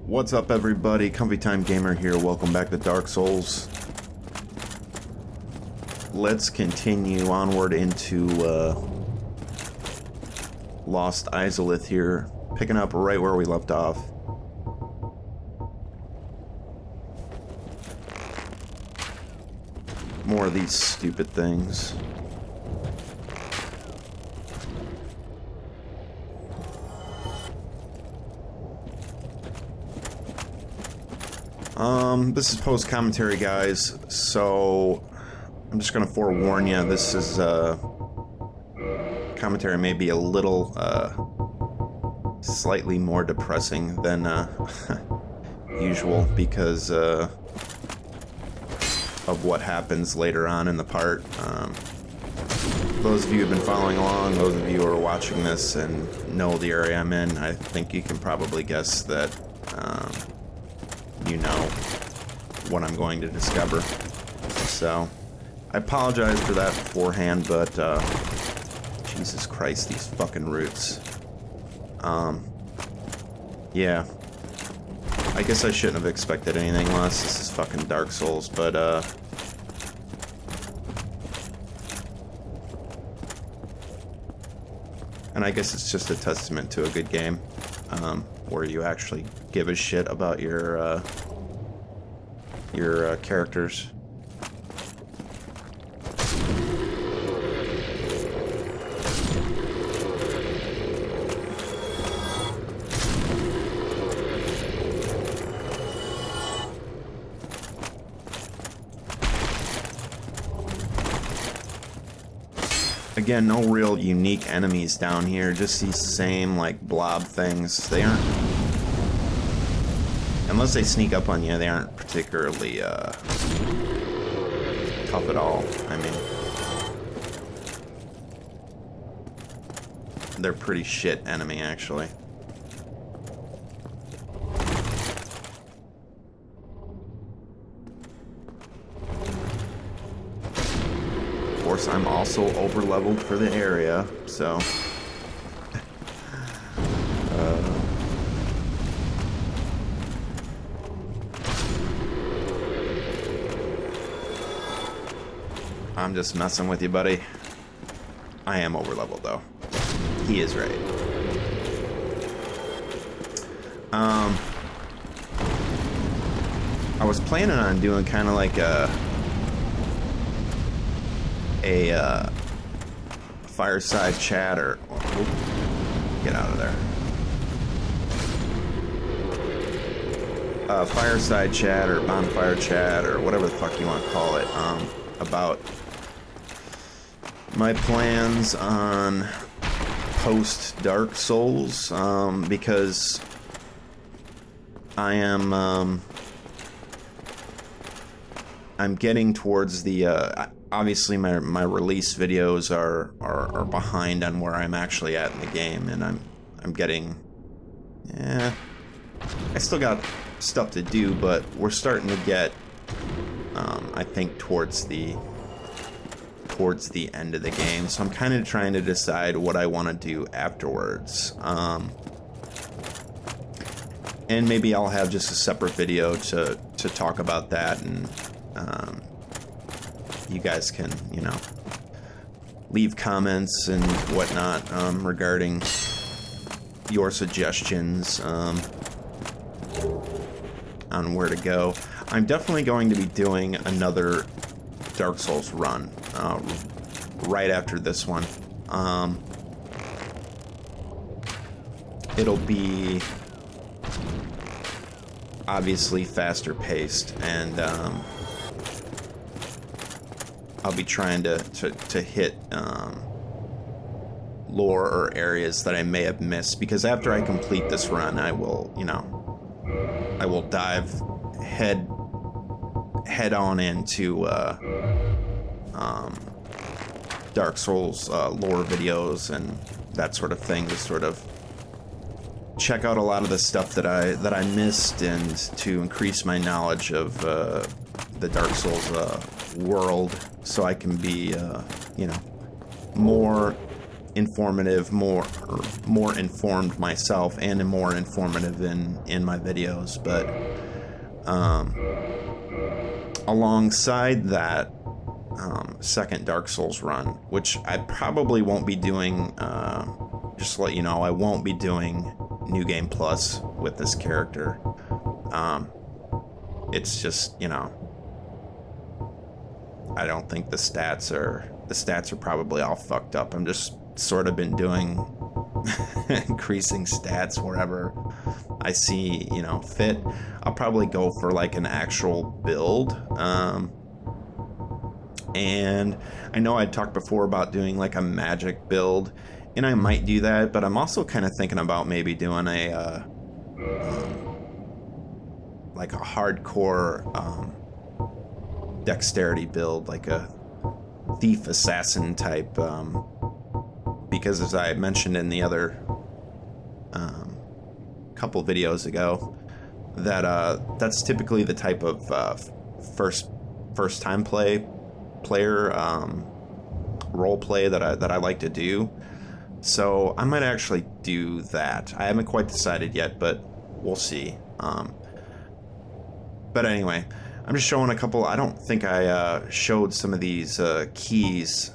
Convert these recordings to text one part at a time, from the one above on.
What's up, everybody? Comfy Time Gamer here. Welcome back to Dark Souls. Let's continue onward into Lost Izalith here, picking up right where we left off. More of these stupid things. This is post-commentary, guys, so I'm just gonna forewarn you, this is, commentary may be a little, slightly more depressing than, usual, because, of what happens later on in the part. Those of you who've been following along, those of you who are watching this and know the area I'm in, I think you can probably guess that, you know what I'm going to discover. So, I apologize for that beforehand, but, Jesus Christ, these fucking roots. Yeah. I guess I shouldn't have expected anything less. This is fucking Dark Souls, but, and I guess it's just a testament to a good game, where you actually give a shit about your characters. Again, no real unique enemies down here, just these same, like, blob things. They aren't... Unless they sneak up on you, they aren't particularly, tough at all. I mean... They're pretty shit enemy, actually. Of course, I'm also over-leveled for the area, so... I'm just messing with you, buddy. I am over-leveled, though. He is right. I was planning on doing kind of like a fireside chat or... Get out of there. Fireside chat or bonfire chat or whatever the fuck you want to call it, about my plans on post Dark Souls, because I am, I'm getting towards the, obviously my release videos are behind on where I'm actually at in the game, and I'm getting, yeah, I still got stuff to do, but we're starting to get, I think towards the end of the game, so I'm kind of trying to decide what I want to do afterwards. And maybe I'll have just a separate video to talk about that, and you guys can, you know, leave comments and whatnot regarding your suggestions on where to go. I'm definitely going to be doing another Dark Souls run right after this one. It'll be obviously faster paced, and I'll be trying to hit lore or areas that I may have missed, because after I complete this run, I will, you know, I will dive head on into Dark Souls lore videos and that sort of thing, to sort of check out a lot of the stuff that I missed, and to increase my knowledge of the Dark Souls world, so I can be you know, more informative, more informed myself, and more informative in my videos. But alongside that second Dark Souls run, which I probably won't be doing, just to let you know, I won't be doing New Game Plus with this character. It's just, you know, I don't think the stats are probably all fucked up. I'm just sort of been doing increasing stats wherever I see, you know, fit. I'll probably go for like an actual build. And I know I talked before about doing like a magic build, and I might do that, but I'm also kind of thinking about maybe doing a like a hardcore dexterity build, like a thief assassin type, because as I mentioned in the other couple videos ago, that that's typically the type of first time player role play that I like to do. So I might actually do that. I haven't quite decided yet, but we'll see. But anyway, I'm just showing a couple. I don't think I showed some of these keys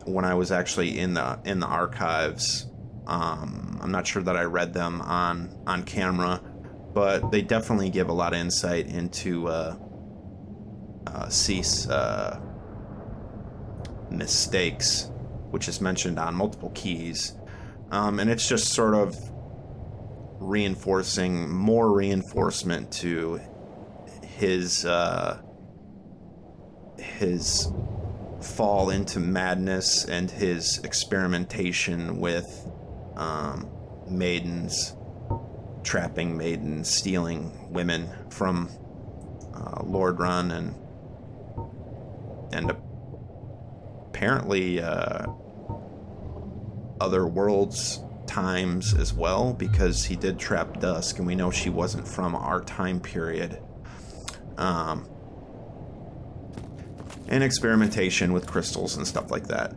when I was actually in the archives. I'm not sure that I read them on camera, but they definitely give a lot of insight into Cease mistakes, which is mentioned on multiple keys, and it's just sort of reinforcing, more reinforcement to his fall into madness and his experimentation with maidens, trapping maidens, stealing women from Lord Run, and apparently other worlds, times as well, because he did trap Dusk, and we know she wasn't from our time period. And experimentation with crystals and stuff like that.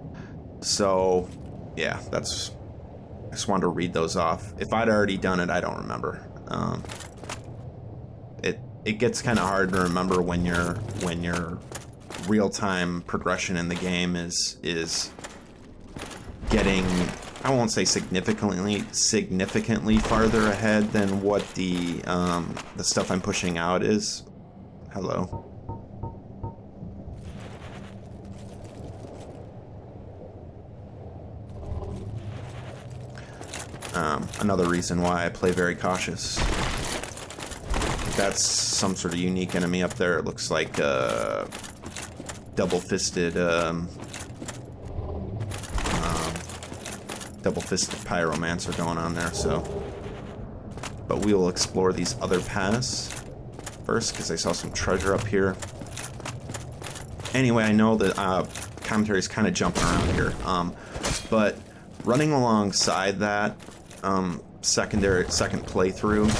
So yeah, I just wanted to read those off. If I'd already done it, I don't remember. It gets kind of hard to remember when your real-time progression in the game is getting, I won't say significantly farther ahead than what the stuff I'm pushing out is. Hello. Another reason why I play very cautious. That's some sort of unique enemy up there. It looks like double-fisted pyromancer going on there. So, but we will explore these other paths first, because I saw some treasure up here. Anyway, I know that commentary is kind of jumping around here, but running alongside that second playthrough,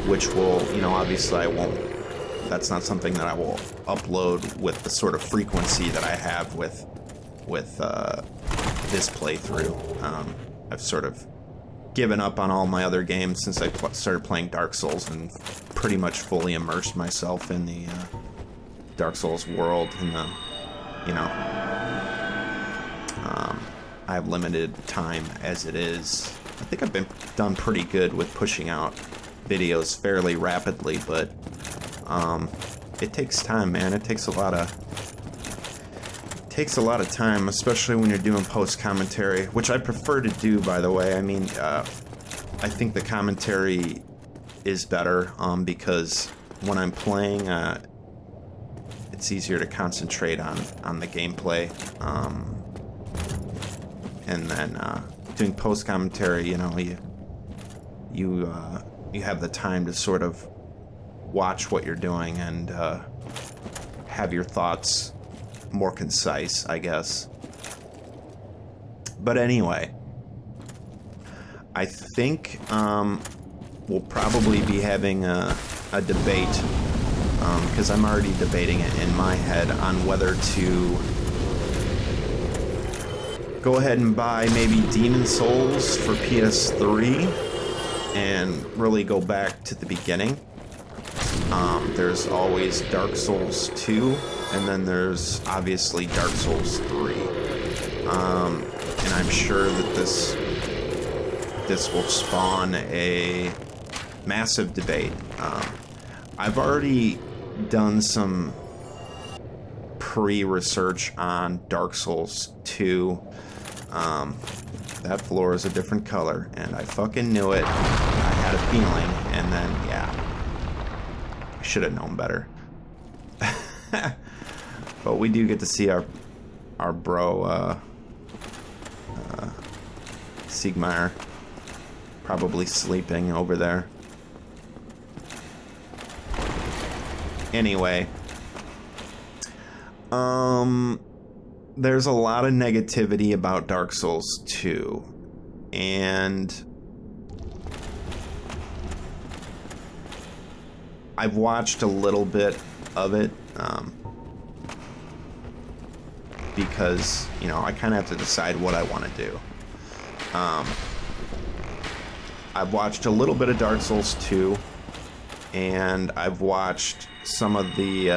which will, you know, obviously I won't, that's not something that I will upload with the sort of frequency that I have with this playthrough. I've sort of given up on all my other games since I started playing Dark Souls, and pretty much fully immersed myself in the Dark Souls world. And you know, I have limited time as it is. I think I've done pretty good with pushing out videos fairly rapidly, but it takes time, man. It takes a lot of time, especially when you're doing post commentary, which I prefer to do, by the way. I mean, I think the commentary is better because when I'm playing, it's easier to concentrate on the gameplay, and then doing post commentary, you know, you have the time to sort of watch what you're doing and have your thoughts more concise, I guess. But anyway, I think we'll probably be having a debate, because I'm already debating it in my head on whether to go ahead and buy maybe Demon Souls for PS3 and really go back to the beginning. There's always Dark Souls 2, and then there's obviously Dark Souls 3. And I'm sure that this will spawn a massive debate. I've already done some pre-research on Dark Souls 2. That floor is a different color, and I fucking knew it. I had a feeling, and then, yeah. I should have known better. But we do get to see our bro, Siegmeyer, probably sleeping over there. Anyway, there's a lot of negativity about Dark Souls 2, and I've watched a little bit of it, because, you know, I kind of have to decide what I want to do. I've watched a little bit of Dark Souls 2, and I've watched some of the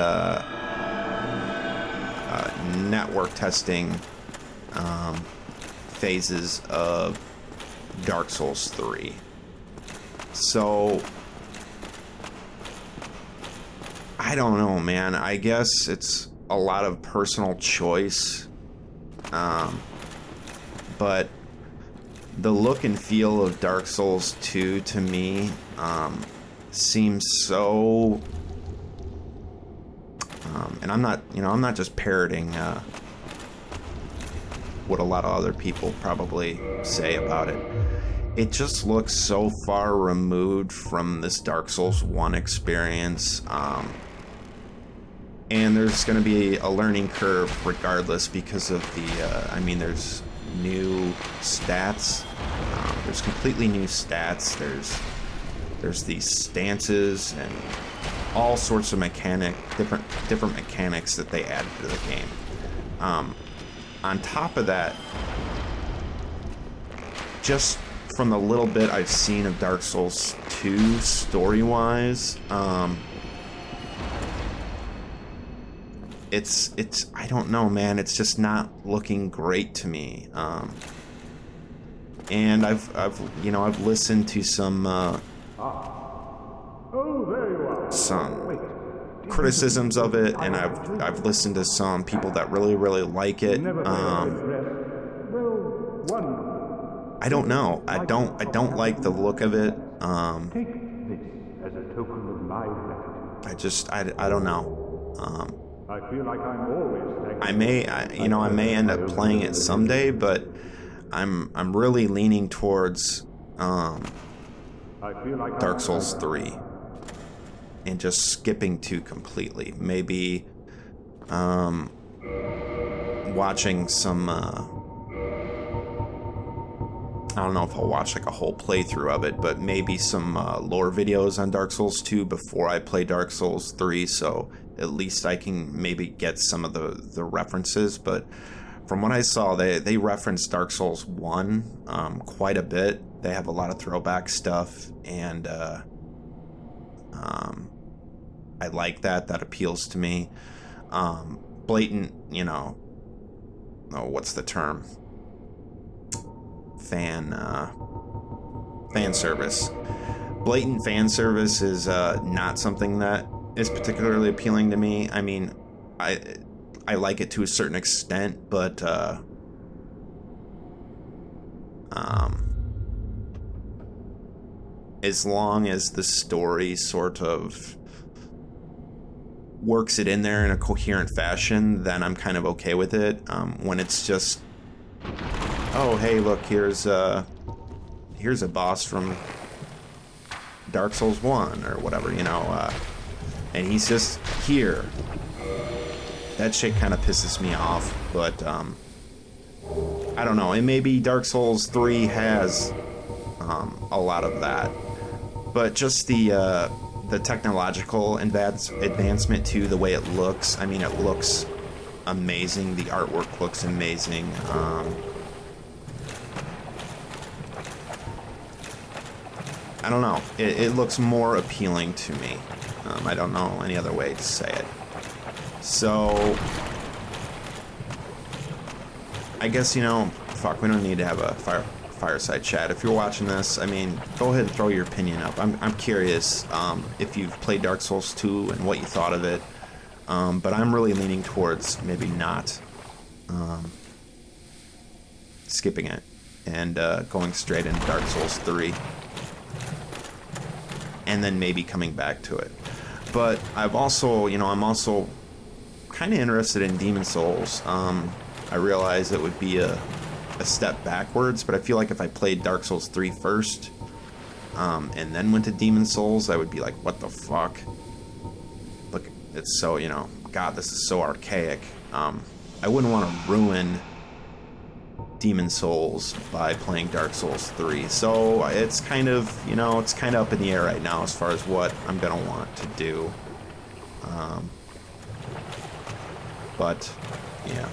network testing phases of Dark Souls 3. So, I don't know, man. I guess it's a lot of personal choice. But the look and feel of Dark Souls 2 to me seems so... and I'm not just parroting what a lot of other people probably say about it. It just looks so far removed from this Dark Souls 1 experience. And there's going to be a learning curve regardless because of the, I mean, there's new stats. There's completely new stats. There's these stances and all sorts of different mechanics that they added to the game. On top of that, just from the little bit I've seen of Dark Souls 2 story-wise, it's I don't know, man. It's just not looking great to me. And I've listened to some criticisms of it, and I've listened to some people that really like it. I don't know. I don't like the look of it. Take this as a token of my gratitude. I don't know. I feel like I'm always thankful. I may end up playing it someday, but I'm really leaning towards Dark Souls 3 and just skipping 2 completely. Maybe watching some I don't know if I'll watch like a whole playthrough of it, but maybe some lore videos on Dark Souls 2 before I play Dark Souls 3, so at least I can maybe get some of the references. But from what I saw, they referenced Dark Souls 1 quite a bit. They have a lot of throwback stuff, and I like that. That appeals to me. Blatant, what's the term? Fan service. Blatant fan service is not something that is particularly appealing to me. I mean, I like it to a certain extent, but as long as the story sort of works it in there in a coherent fashion, then I'm kind of okay with it. When it's just, oh hey, look, here's a boss from Dark Souls 1 or whatever, and he's just here. That shit kind of pisses me off, but I don't know. And maybe Dark Souls 3 has a lot of that, but just the technological advancement too, the way it looks. I mean, it looks amazing. The artwork looks amazing. I don't know. It looks more appealing to me. I don't know any other way to say it. So, I guess, you know, fuck, we don't need to have a fireside chat. If you're watching this, I mean, go ahead and throw your opinion up. I'm curious if you've played Dark Souls 2 and what you thought of it. But I'm really leaning towards maybe not skipping it and going straight into Dark Souls 3. And then maybe coming back to it. But I've also, you know, I'm also kind of interested in Demon Souls. I realize it would be a step backwards, but I feel like if I played Dark Souls 3 first, and then went to Demon Souls, I would be like, what the fuck? Look, it's so, you know, God, this is so archaic. I wouldn't want to ruin Demon Souls by playing Dark Souls 3. So it's kind of, you know, it's kind of up in the air right now as far as what I'm going to want to do. But, yeah.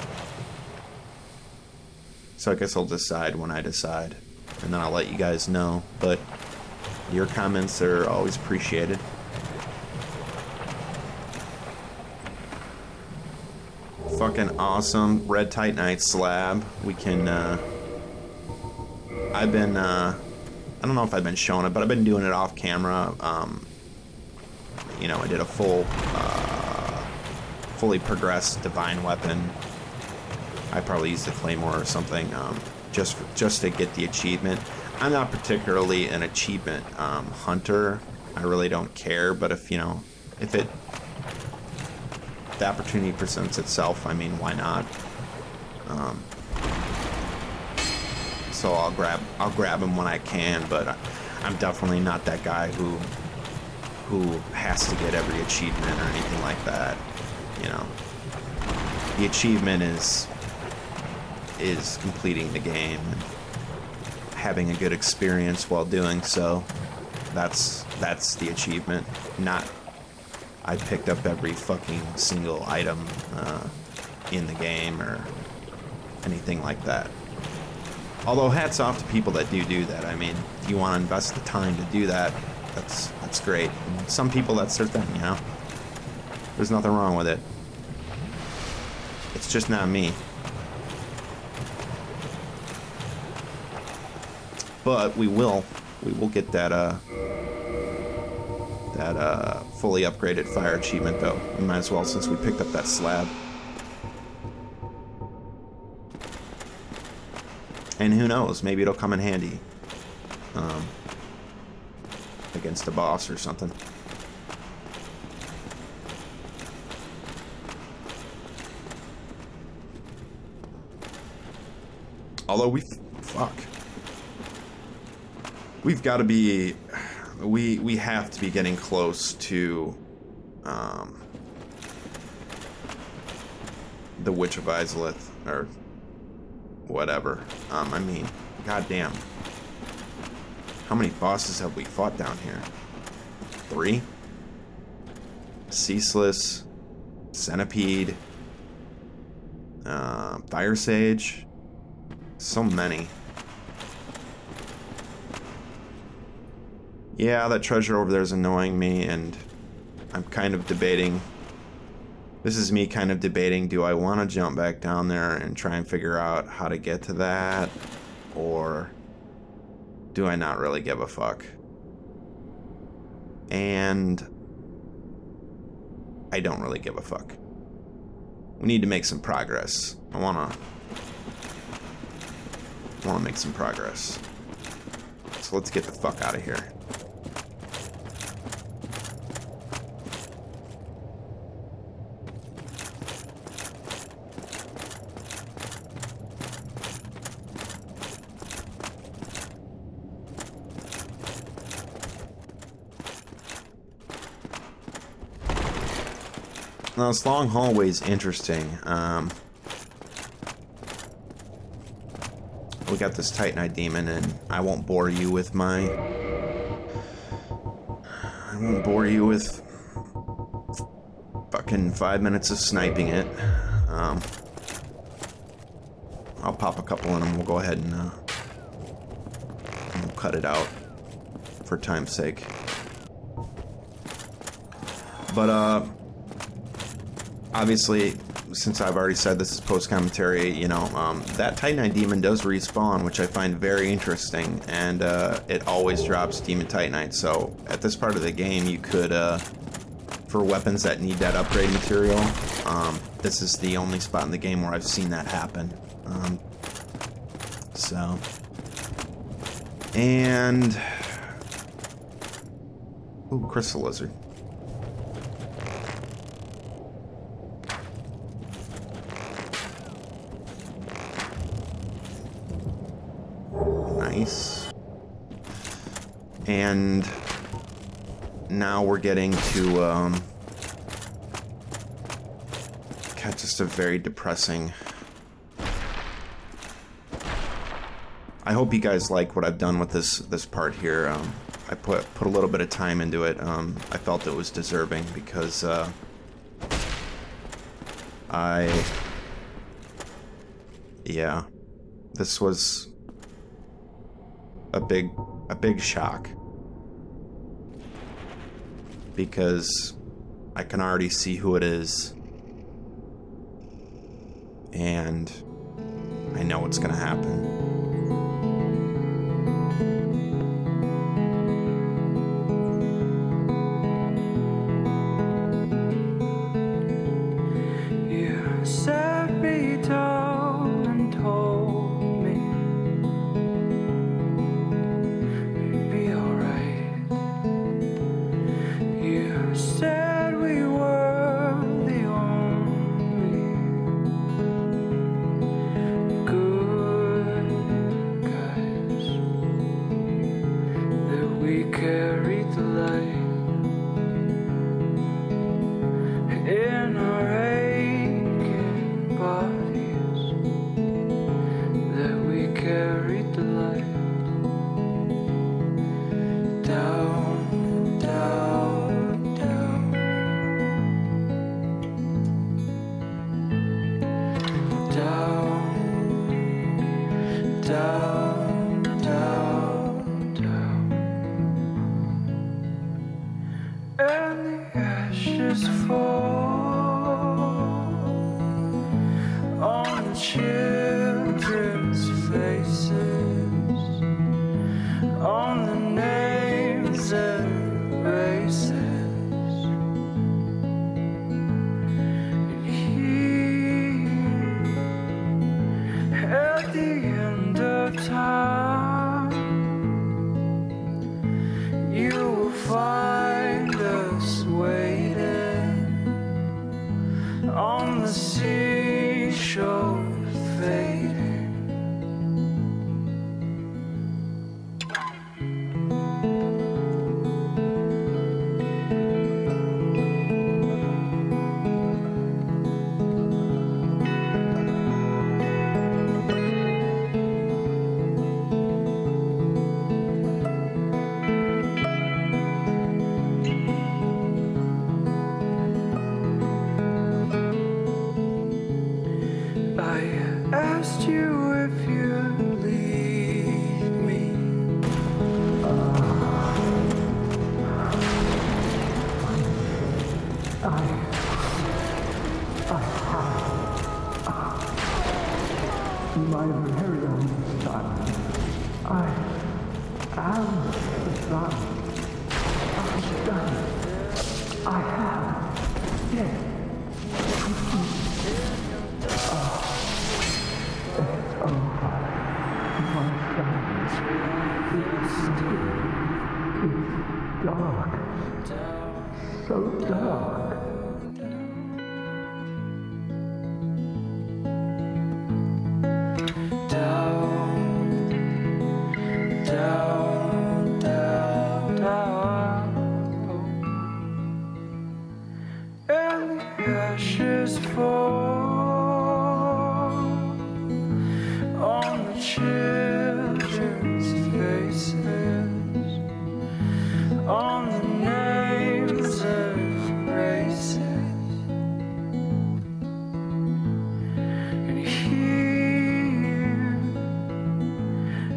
So I guess I'll decide when I decide, and then I'll let you guys know. But your comments are always appreciated. Fucking awesome Red Titanite slab. We can, I've been, I don't know if I've been showing it, but I've been doing it off camera. You know, I did a fully progressed divine weapon. I probably used a claymore or something, just to get the achievement. I'm not particularly an achievement hunter. I really don't care, but if, you know, if the opportunity presents itself, I mean, why not? So I'll grab him when I can, but I'm definitely not that guy who has to get every achievement or anything like that. You know, the achievement is completing the game and having a good experience while doing so. That's the achievement, not I picked up every fucking single item in the game or anything like that. Although hats off to people that do that. I mean, if you want to invest the time to do that, that's great. And some people, that's their thing, you know? There's nothing wrong with it. It's just not me. But we will get that fully upgraded fire achievement, though. We might as well, since we picked up that slab. And who knows, maybe it'll come in handy against a boss or something. Although we've got to be, we have to be getting close to the Witch of Izalith, or whatever. I mean, goddamn. How many bosses have we fought down here? 3? Ceaseless, Centipede, Fire Sage. So many. Yeah, that treasure over there is annoying me, and I'm kind of debating. This is me kind of debating, do I want to jump back down there and try and figure out how to get to that? Or do I not really give a fuck? And I don't really give a fuck. We need to make some progress. I wanna make some progress. So let's get the fuck out of here. Now, this long hallway is interesting. We got this Titanite demon, and I won't bore you with fucking 5 minutes of sniping it. I'll pop a couple in them. We'll go ahead and we'll cut it out for time's sake. But, obviously, since I've already said this is post-commentary, you know, that Titanite demon does respawn, which I find very interesting, and it always drops demon Titanite, so at this part of the game you could, for weapons that need that upgrade material, this is the only spot in the game where I've seen that happen. So... And... Ooh, crystal lizard. Nice. And now we're getting to God, just a very depressing. I hope you guys like what I've done with this part here. I put a little bit of time into it. I felt it was deserving because yeah, this was a big shock, because I can already see who it is, and I know what's gonna happen.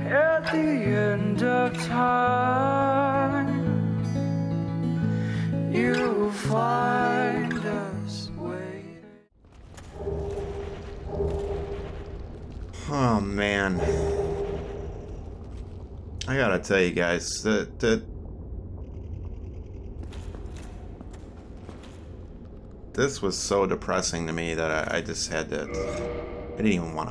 At the end of time. find us waiting. Oh man, I gotta tell you guys that this was so depressing to me that I just had to. I didn't even want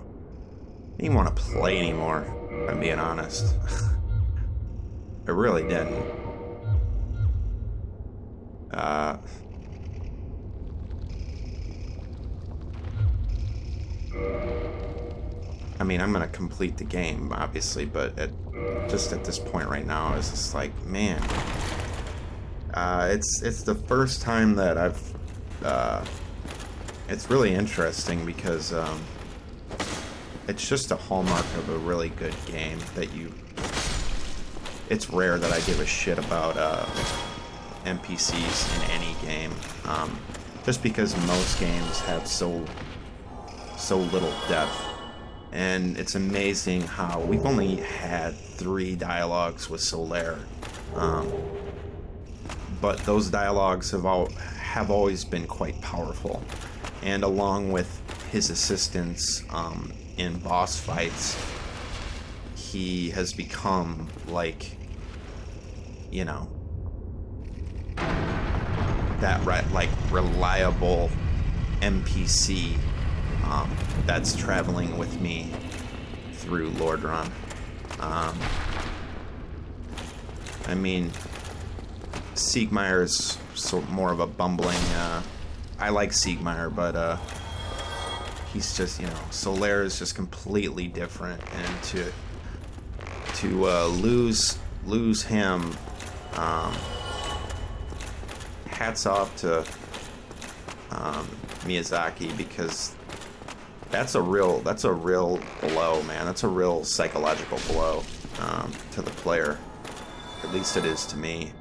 to play anymore. If I'm being honest. I really didn't. I mean, I'm gonna complete the game, obviously, but just at this point right now, it's just like, man. It's the first time that I've. It's really interesting because it's just a hallmark of a really good game that you. It's rare that I give a shit about NPCs in any game, just because most games have so little depth. And it's amazing how we've only had 3 dialogues with Solaire, but those dialogues have always been quite powerful. And along with his assistance in boss fights, he has become like, you know, that reliable NPC. That's traveling with me through Lordran. I mean, Siegmeyer is more of a bumbling. I like Siegmeyer, but he's just, you know, Solaire is just completely different, and to lose him. Hats off to Miyazaki, because that's a real blow, man. That's a real psychological blow to the player. At least it is to me.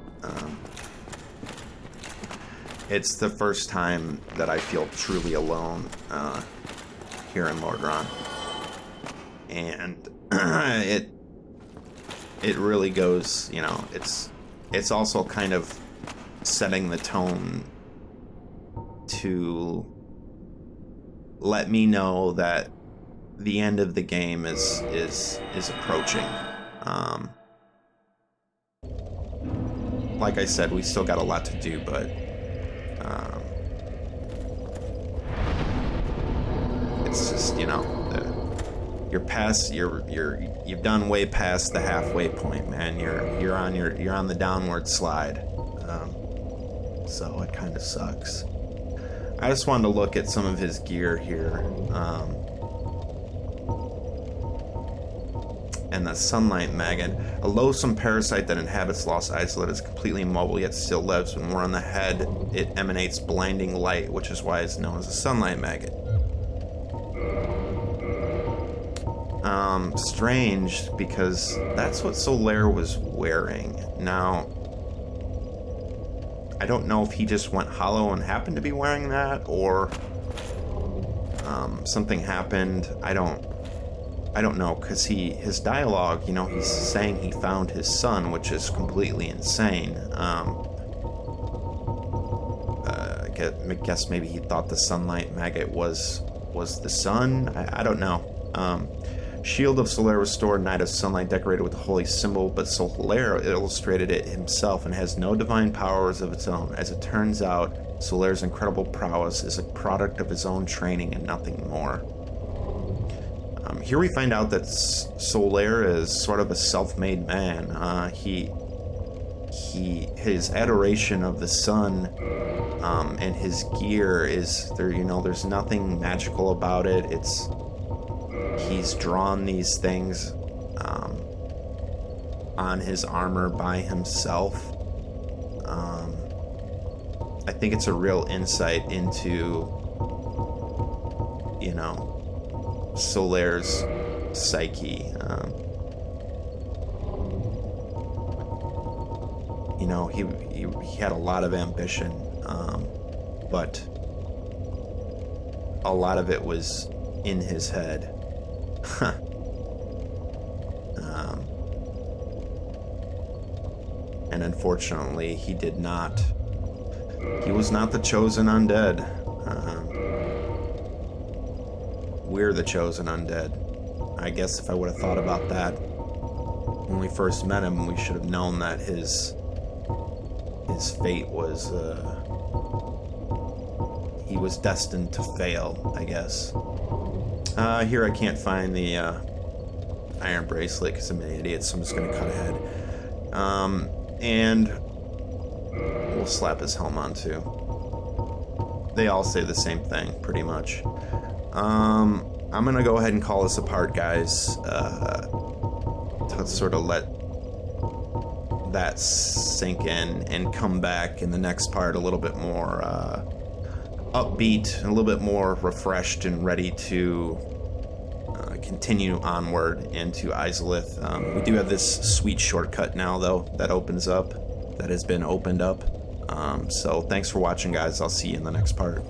It's the first time that I feel truly alone here in Lordran, and it really goes. You know, it's also kind of setting the tone to let me know that the end of the game is approaching. Like I said, we still got a lot to do, but it's just, you know, you've done way past the halfway point, man. You're on the downward slide. So it kind of sucks. I just wanted to look at some of his gear here. And the sunlight maggot. A loathsome parasite that inhabits lost izalith is completely immobile yet still lives. When we're on the head, it emanates blinding light, which is why it's known as a sunlight maggot. Strange, because that's what Solaire was wearing. Now, I don't know if he just went hollow and happened to be wearing that, or something happened. I don't know, because his dialogue, you know, he's saying he found his son, which is completely insane. I guess maybe he thought the sunlight maggot was the sun. I don't know. Shield of Solaire restored, Knight of Sunlight decorated with the holy symbol, but Solaire illustrated it himself and has no divine powers of its own. As it turns out, Solaire's incredible prowess is a product of his own training and nothing more. Here we find out that Solaire is sort of a self-made man. His adoration of the sun and his gear is there. You know, there's nothing magical about it. He's drawn these things on his armor by himself. I think it's a real insight into, you know, Solaire's psyche. You know, he had a lot of ambition, but a lot of it was in his head. And unfortunately, he did not He was not the chosen undead. We're the chosen undead. I guess if I would have thought about that when we first met him, we should have known that his fate was, he was destined to fail, I guess. Here I can't find the iron bracelet because I'm an idiot, so I'm just going to cut ahead. And we'll slap his helm on too. They all say the same thing, pretty much. I'm going to go ahead and call this apart, guys, to sort of let that sink in and come back in the next part a little bit more upbeat, a little bit more refreshed and ready to continue onward into Izalith. We do have this sweet shortcut now, though, that opens up, that has been opened up. So thanks for watching, guys. I'll see you in the next part.